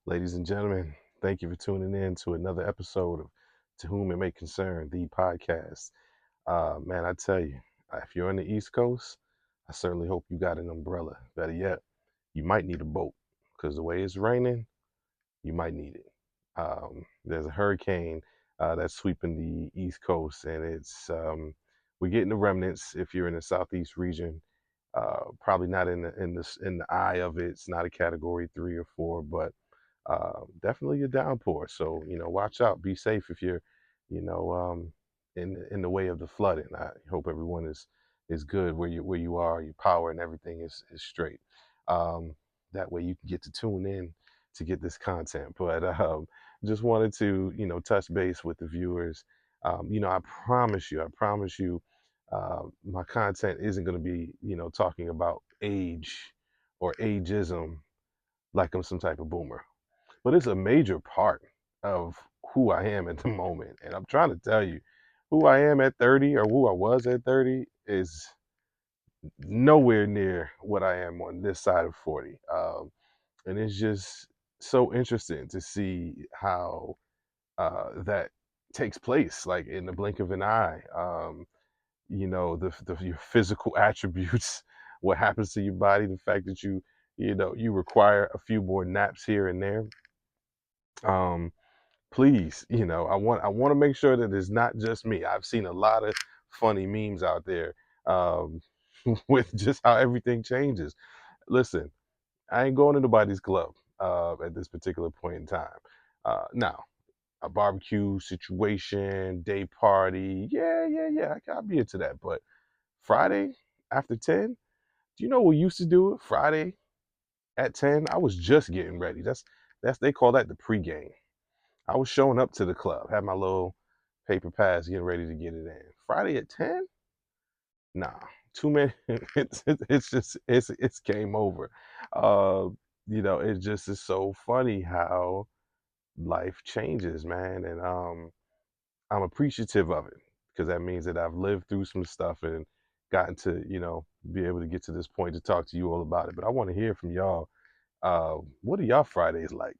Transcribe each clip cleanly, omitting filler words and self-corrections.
Ladies and gentlemen, thank you for tuning in to another episode of To Whom It May Concern, the podcast. Man, I tell you, if you're on the East Coast, I certainly hope you got an umbrella. Better yet, you might need a boat because the way it's raining, you might need it. There's a hurricane that's sweeping the East Coast, and we're getting the remnants. If you're in the Southeast region, probably not in the eye of it. It's not a Category 3 or 4, but definitely a downpour. So watch out, be safe if you're, you know, in the way of the flooding. I hope everyone is good where you are. Your power and everything is straight. Um, that way you can get to tune in to get this content. But just wanted to touch base with the viewers. I promise you, my content isn't going to be talking about age or ageism like I'm some type of boomer, but it's a major part of who I am at the moment. And I'm trying to tell you, who I am at 30 or who I was at 30 is nowhere near what I am on this side of 40. And it's just so interesting to see how that takes place, like in the blink of an eye. Your physical attributes, what happens to your body, the fact that you require a few more naps here and there. Um, Please, I want to make sure that it's not just me. I've seen a lot of funny memes out there, um, with just how everything changes. Listen, I ain't going to nobody's club at this particular point in time. Now, a barbecue situation, day party, yeah, I'll be into that. But Friday after 10, do you know what used to do it? Friday at 10, I was just getting ready. That's they call that the pregame. I was showing up to the club, had my little paper pass, getting ready to get it in. Friday at 10? Nah, too many. It's game over. Uh, it just is so funny how life changes, man, and I'm appreciative of it because that means that I've lived through some stuff and gotten to be able to get to this point to talk to you all about it. But I want to hear from y'all. What are y'all Fridays like?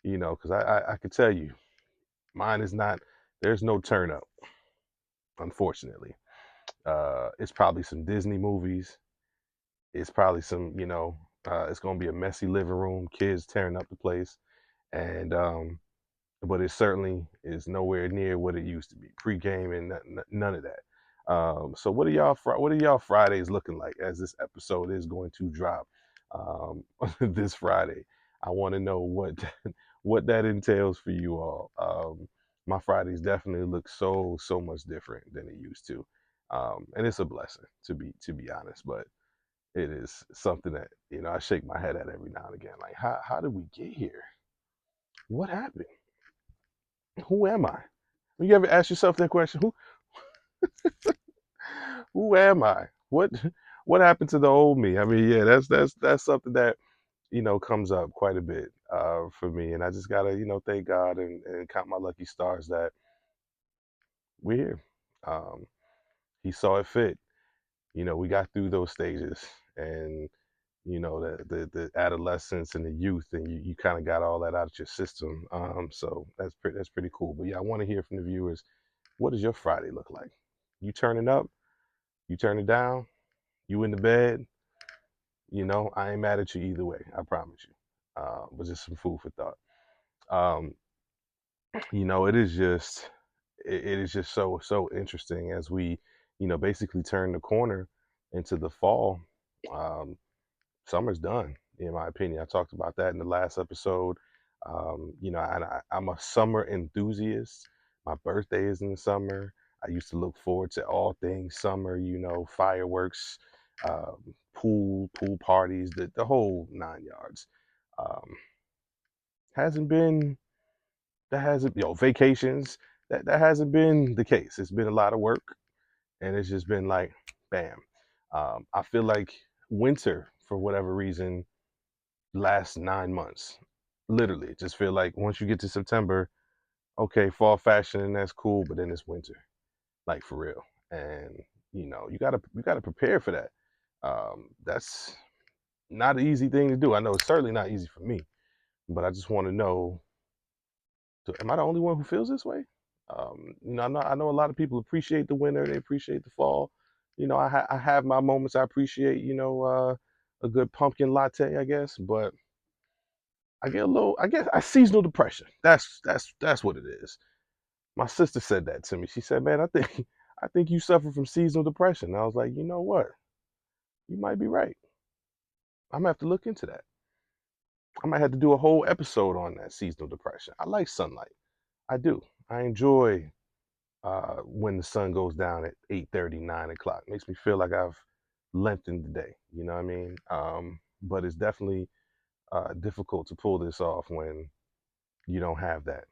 Because I could tell you. Mine is not. There's no turn up, unfortunately. It's probably some Disney movies. It's probably some, it's gonna be a messy living room, kids tearing up the place, and but it certainly is nowhere near what it used to be. Pre-game and none of that. So what are y'all Fridays looking like as this episode is going to drop this Friday? I want to know what that entails for you all. My Fridays definitely look so much different than it used to, and it's a blessing to be honest. But it is something that I shake my head at every now and again. Like how did we get here? What happened? Who am I? You ever ask yourself that question? Who am I? What happened to the old me? I mean, yeah, that's something that comes up quite a bit for me, and I just gotta thank God and count my lucky stars that we're here. Um, he saw it fit. We got through those stages, and the adolescence and the youth, and you kind of got all that out of your system. So that's pretty cool. But yeah, I want to hear from the viewers. What does your Friday look like? You turning up? You turning down? You in the bed? I ain't mad at you either way. I promise you. But just some food for thought. Um, it is just it is just so interesting as we basically turn the corner into the fall. Um, Summer's done, in my opinion. I talked about that in the last episode. I'm a summer enthusiast. My birthday is in the summer. I used to look forward to all things summer, fireworks, pool parties, the whole 9 yards. Um, hasn't been that hasn't vacations. That hasn't been the case. It's been a lot of work, and it's just been like, bam. I feel like winter, for whatever reason, last 9 months. Literally, it just feel like once you get to September, okay, fall fashion and that's cool, but then it's winter, like for real. And you gotta prepare for that. That's not an easy thing to do. I know it's certainly not easy for me, but I just want to know, am I the only one who feels this way? I know a lot of people appreciate the winter, they appreciate the fall. I have my moments. I appreciate, a good pumpkin latte, I guess, but I get a little, I guess, I seasonal depression. That's what it is. My sister said that to me. She said, "Man, I think I think you suffer from seasonal depression." And I was like, "You know what? You might be right. I'm gonna have to look into that. I might have to do a whole episode on that seasonal depression. I like sunlight. I do. I enjoy when the sun goes down at 8:30, 9 o'clock. Makes me feel like I've lengthened the day. You know what I mean? But it's definitely difficult to pull this off when you don't have that,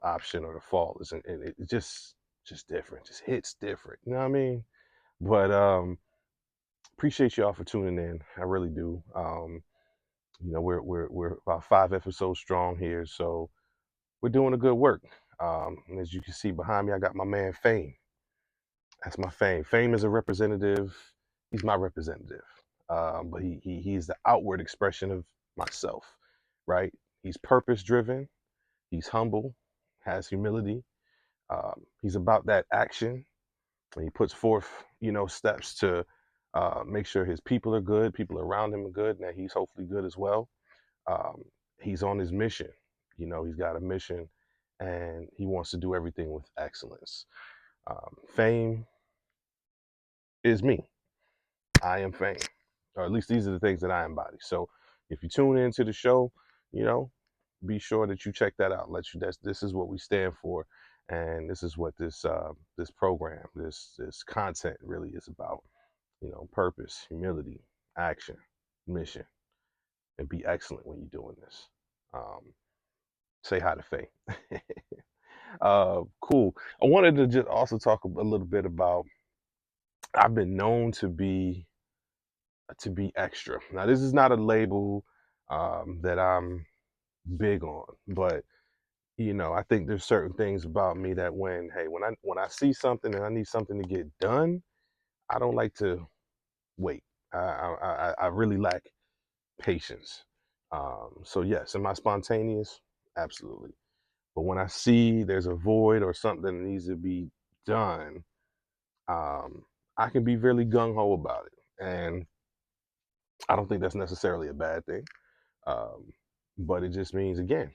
option, or the fall isn't. It just different. Just hits different. You know what I mean? But appreciate y'all for tuning in. I really do. We're about 5 episodes strong here, so we're doing a good work. And as you can see behind me, I got my man Fame. That's my Fame. Fame is a representative. He's my representative. But he's the outward expression of myself, right? He's purpose driven. He's humble, has humility. He's about that action. And he puts forth, steps to make sure his people are good, people around him are good, and that he's hopefully good as well. Um, he's on his mission. He's got a mission, and he wants to do everything with excellence. Fame is me. I am Fame, or at least these are the things that I embody. So if you tune into the show, you know, be sure that you check that out. Let you this is what we stand for, and this is what this program, this content really is about. Purpose, humility, action, mission, and be excellent when you're doing this. Say hi to Faye. Cool. I wanted to just also talk a little bit about. I've been known to be extra. Now, this is not a label that I'm big on, but I think there's certain things about me that when I see something and I need something to get done, I don't like to wait. I really lack patience. So yes, am I spontaneous? Absolutely. But when I see there's a void or something that needs to be done, um, I can be really gung ho about it, and I don't think that's necessarily a bad thing. Um, but it just means again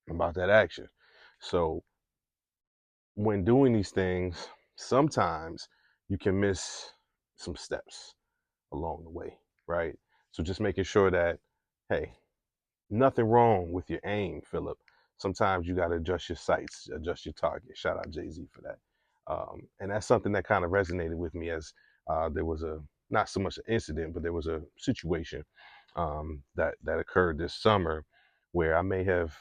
about that action. So when doing these things, sometimes you can miss some steps along the way, right? So just making sure that, hey, nothing wrong with your aim, Philip. Sometimes you got to adjust your sights, adjust your target. Shout out Jay-Z for that. And that's something that kind of resonated with me as there was not so much an incident, but there was a situation that occurred this summer where I may have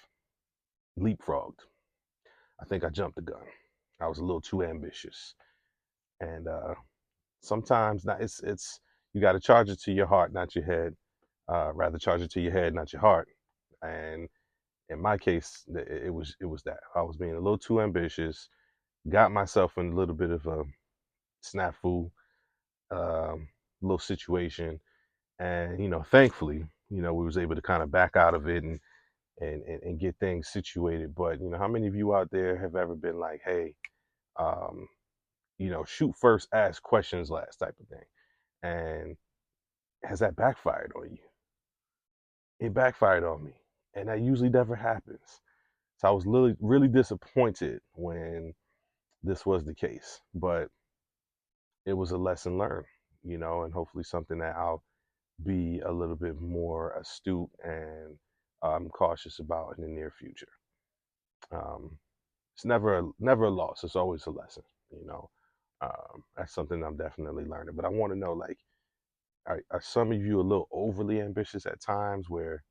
leapfrogged. I think I jumped the gun. I was a little too ambitious, and sometimes not. It's you got to charge it to your heart, not your head. Rather charge it to your head, not your heart. And in my case, it was that I was being a little too ambitious. Got myself in a little bit of a snafu, little situation, and thankfully, we was able to kind of back out of it and get things situated. But how many of you out there have ever been like, hey, um, shoot first, ask questions last type of thing? And has that backfired on you? It backfired on me, and that usually never happens. So I was really, really disappointed when this was the case, but it was a lesson learned, and hopefully something that I'll be a little bit more astute and cautious about in the near future. Um, it's never a loss. It's always a lesson. You know, that's something I'm definitely learning. But I want to know, like, are some of you a little overly ambitious at times where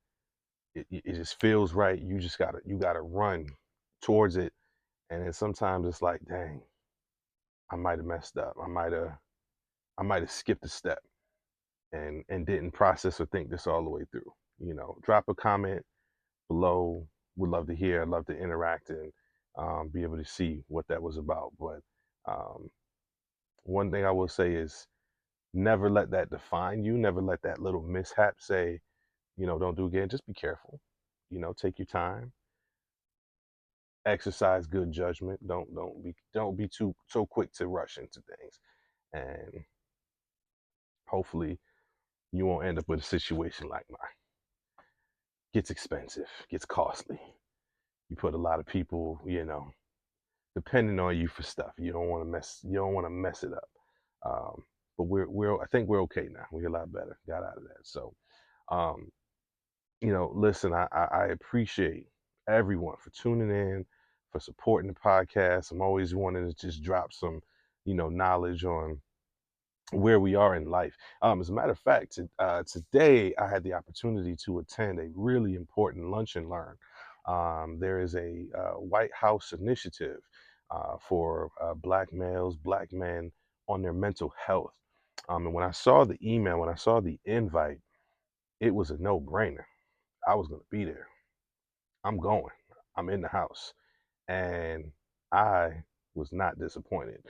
it just feels right? You gotta run towards it, and then sometimes it's like, dang, I might have messed up. I might have skipped a step and didn't process or think this all the way through. Drop a comment below. Would love to hear. I'd love to interact and be able to see what that was about. But um, one thing I will say is never let that define you. Never let that little mishap say, don't do again. Just be careful. take your time, exercise good judgment. Don't be too so quick to rush into things, and hopefully you won't end up with a situation like mine. Gets expensive, gets costly. You put a lot of people, depending on you for stuff. You don't want to mess it up. Um, but I think we're okay now. We're a lot better. Got out of that. So, um, listen, I appreciate everyone for tuning in, for supporting the podcast. I'm always wanting to just drop some, knowledge on where we are in life. As a matter of fact, today I had the opportunity to attend a really important lunch and learn. There is a White House initiative for Black males, Black men on their mental health. And when I saw the email, when I saw the invite, it was a no brainer. I was going to be there. I'm going. I'm in the house. And I was not disappointed.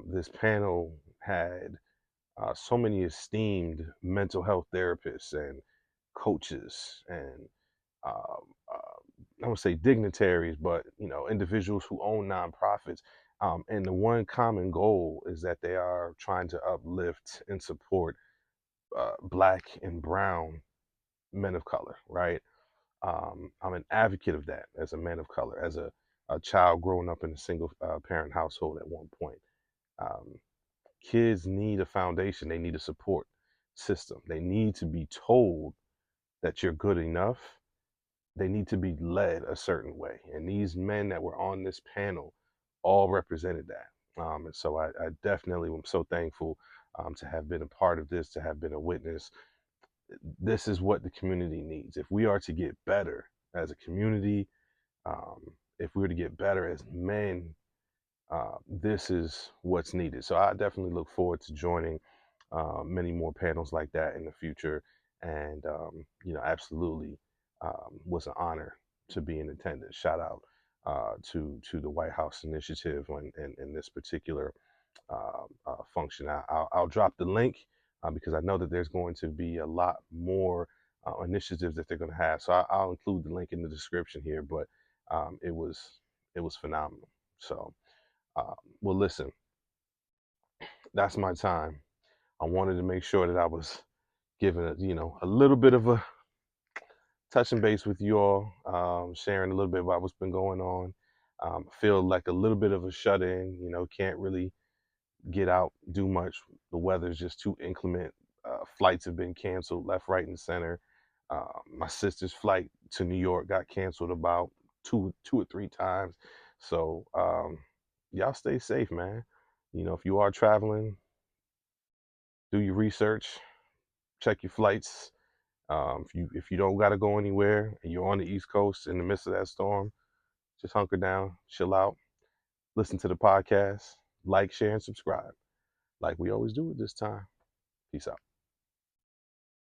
This panel had so many esteemed mental health therapists and coaches and I would say dignitaries, but individuals who own nonprofits. And the one common goal is that they are trying to uplift and support Black and Brown men of color, right? I'm an advocate of that as a man of color, as a child growing up in a single parent household at one point. Um, Kids need a foundation, they need a support system, they need to be told that you're good enough, they need to be led a certain way. And these men that were on this panel all represented that. And so I definitely am so thankful to have been a part of this, to have been a witness. This is what the community needs. If we are to get better as a community, um, if we were to get better as men, this is what's needed. So I definitely look forward to joining many more panels like that in the future. And, absolutely was an honor to be in attendance. Shout out to the White House Initiative and this particular function. I'll drop the link because I know that there's going to be a lot more initiatives that they're going to have. So I'll include the link in the description here. But it was phenomenal. So, well, listen, that's my time. I wanted to make sure that I was giving a little bit of a touching base with you all, sharing a little bit about what's been going on. Feel like a little bit of a shut in. Can't really get out, do much. The weather's just too inclement. Flights have been canceled left, right, and center. My sister's flight to New York got canceled about two or three times. So y'all stay safe, man. If you are traveling, do your research, check your flights. If you don't got to go anywhere and you're on the East Coast in the midst of that storm, just hunker down, chill out, listen to the podcast, like, share, and subscribe, like we always do at this time. Peace out.